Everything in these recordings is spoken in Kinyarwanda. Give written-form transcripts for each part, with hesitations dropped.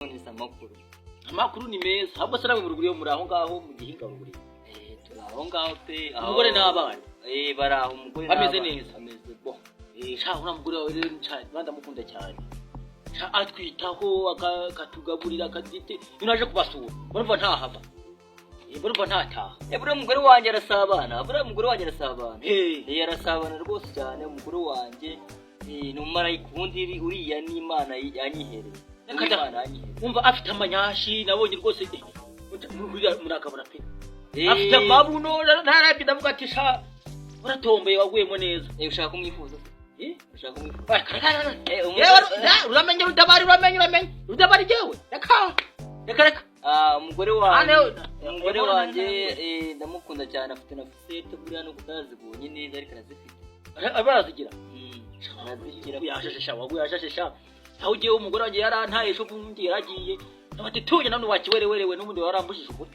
none amakuru amakuru ni meza ahubwo sarawe mu ruguriyo muri aho ngaho mu gihinga ruguri turaho ngaho pe umugore n'abana baraho umugore ameze neza ameze bo sha uramugore wawe rero cyane bandamukunda cyane sha atwitaho akatugaburira akadite unaje kubasura urumva ntahava urumva ntataha buriya umugore wanjye arasabana buriya umugore wanjye arasabana arasabana rwose cyane umugore wanjye ni umumarayika ubundi uriya ni Imana yanyihereye umva afite amanyashi nabonye rwose murakabona pe afite amabuno ntarapi ndavuga ati sha uratombeye waguyemo neza ushaka kumwifuza ushaka kumwifuza uramenye rudabari jewe reka umugore wanjye ndamukunda cyane afite na fusete buriya no kutazibonye neza ariko arazifite barazigira yashashesha aho ugiye umugore wanjye yarantaye ejo bundi yaragiye nabati tuje none wakiwerewerewe n'ubundi warambujije ukuri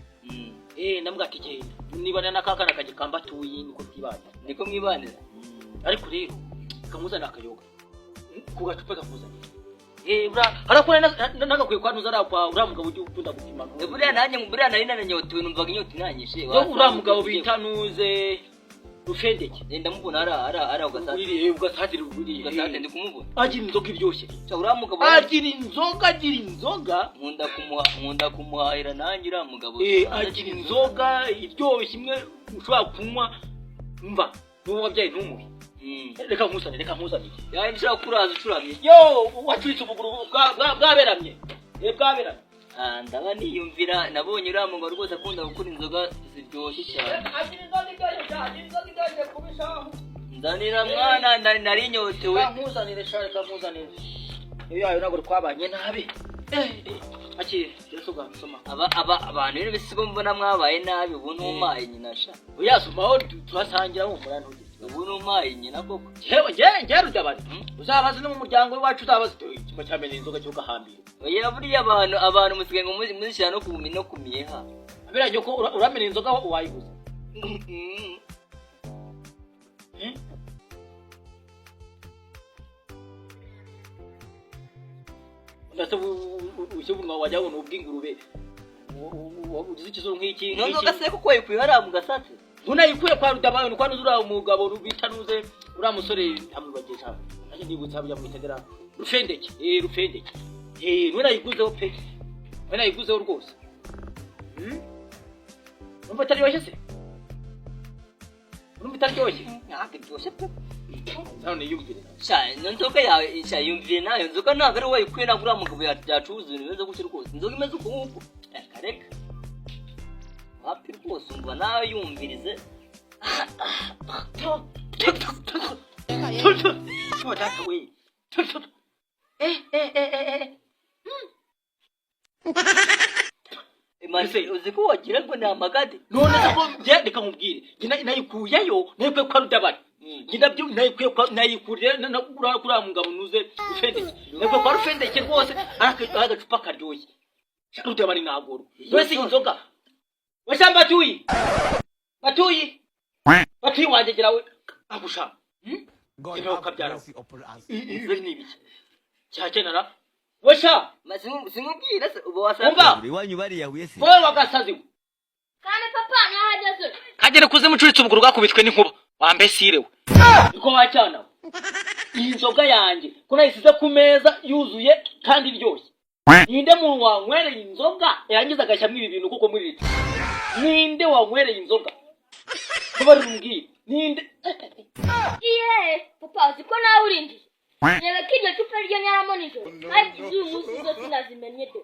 ndamuga ati genda nibana nakakana kaje kambatuye niko byibana niko mwibanira ariko rero kamuzana akayoga ku gacupa kamuzana harakora nagakwiye kwanuza arakwa uramugabo ujye ukunda gupima buriya nari nananyotewe numvaga inyota inanyishe uramugabo bitanuze rufendeke ndamubona ara ugasatira ugasatira ndi kumubona agira inzoga iryoshye uramugabo agira inzoga nkunda kumuhahira nanjye uramugabo agira inzoga iryoshye imwe ushobora kunywa mva n'uwo wabyaye ntumubi reka nkuzane yaje nshaka kuraza ucuramye wacuritse ubuguru bwaberamye ndaba niyumvira nabonye uramuga rwose akunda gukora inzoga ziryoshye cyane nzanira mwana nari nyotewe nkuzanire yayo ntabwo twabanye nabi abantu rero bisigo mbona mwabaye nabi ubu ntumaye nyina sha uyasomaho turasangira wumva ntugire ubu ntumaye nyina koko njyewe rudabari uzabaze no mu muryango wacu uzabaze ikimo cyamenye inzoga cyo gahambira buriya abantu musigaye ngo muzishyira no ku miheha abiranye ko uramenya inzoga wayiguze ndetse ushobora wajya ubona ubw'ingurube ugize ikizo nk'iki nzoga se kuko wayikuye hariya mu gasate ntunayikuye kwa rudabari kwa nuza uriya umugabo bitanuze uriya musore ntamwibagisha nanjye nibutsa bya mwitendera rufendeke ntunayiguzeho pe ntunayiguzeho rwose numva ataryoshye se numva ataryoshye ntabwo iryoshye pe none yumvire inzoga yawe yumvire nayo inzoga ntabwo ari wayikuye ntabwo uriya mugabo yacuruza ibintu bimeze gutyo rwose inzoga imeze uko nguko reka wapi rwose umva nawe yumvirize uzi ko wagira ngo ni amagade none se ko reka nkubwire nayikuyeyo nayikuye kwa rudabari nabyo nayikuriye kuriya mugabo nuze rufendeke nayikuye kwa rufendeke rwose agacupa karyoshye rudabari nagoro wese inzoga wese batuyi wanjye gerawe agusha ibyo ukabyara izo ni ibiki cyakenera wesha sinkubwira se uba wasanga iwanyu bariyahuye se wowe wagasaziwe kandi papa ntahageze kagere kuze mucuritse ubuguru bwakubitwe n'inkuba wambesirewe niko wacyana iyi nzoga yanjye ko nayisize ku meza yuzuye kandi iryoshye ninde muntu wanywereye inzoga yarangiza agashyamo ibi bintu kuko muri leta ninde wanywereye inzoga kuba rumbwira ninde papa uzi ko nawe urinjiye reba ko iryo cupa ryo nyaramo nijoro kandi iby'uyu munsi zose nazimenye do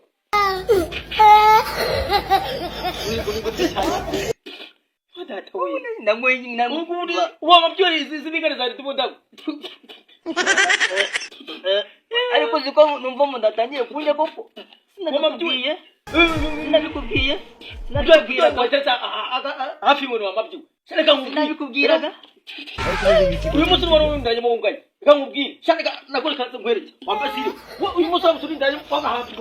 uwo mubyeyi zibigane za leta ubudagu ariko uzi ko numva umuntu atangiye kurya koko sinabikubwiye hafi y'umuntu wamabyiwe sinabikubwiraga uyu munsi n'uwari w'indanyemo wunganye reka nkubwire nagore kanze nguhereke wambesire uyu munsi w'amusuri indanyemo wanga hafi